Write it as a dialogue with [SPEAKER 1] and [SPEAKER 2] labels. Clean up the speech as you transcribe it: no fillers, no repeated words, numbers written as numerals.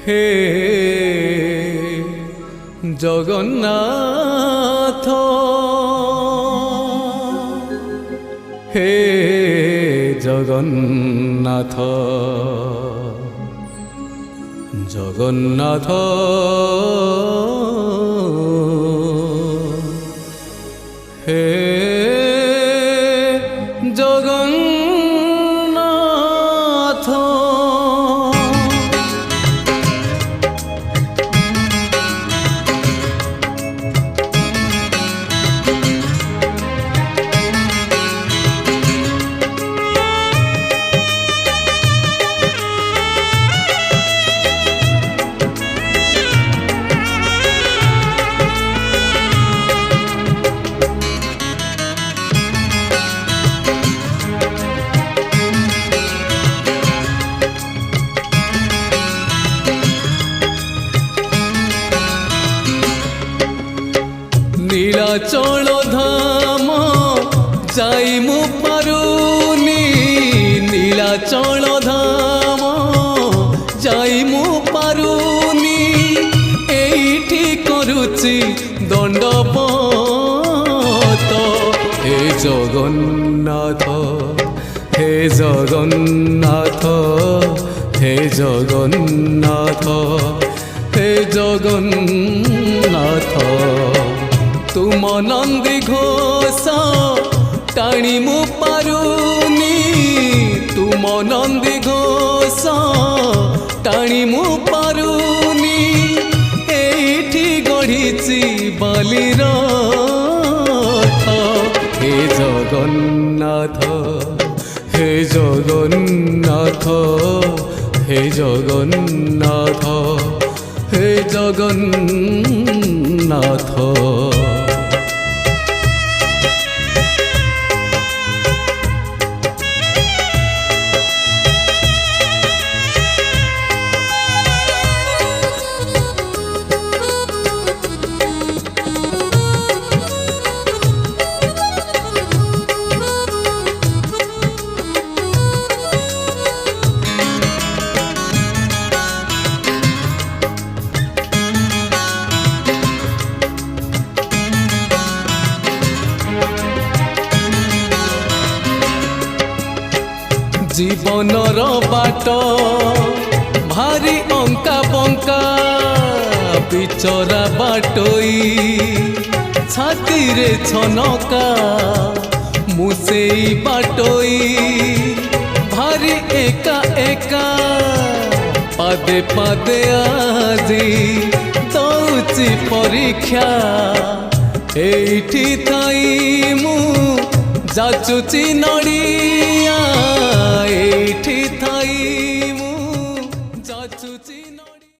[SPEAKER 1] হে জগন্নাথ হে জগন্নাথ জগন্নাথ হে জগন্নাথ নীলাচল ধাম যাই মু পারুনি নীলাচল ধাম যাই মু পারুনি এইটি করুচি দণ্ডপত হে জগন্নাথ হে জগন্নাথ হে জগন্নাথ হে জগন্নাথ तुम नंदी घोष टाणी मु पारुनी तुम नंदी घोष टाणी मु पारुनी एठी गढ़ी बालीर हे जगन्नाथ हे जगन्नाथ हे जगन्नाथ हे जगन्नाथ जीवनर बाट भारी अंका बंका बिचरा बाटोई छाती रे छनका मुसेई बाटोई भारी एका एका पादे पादे आजी दौची परीक्षा एठी थाई मु जाचुची नड़िया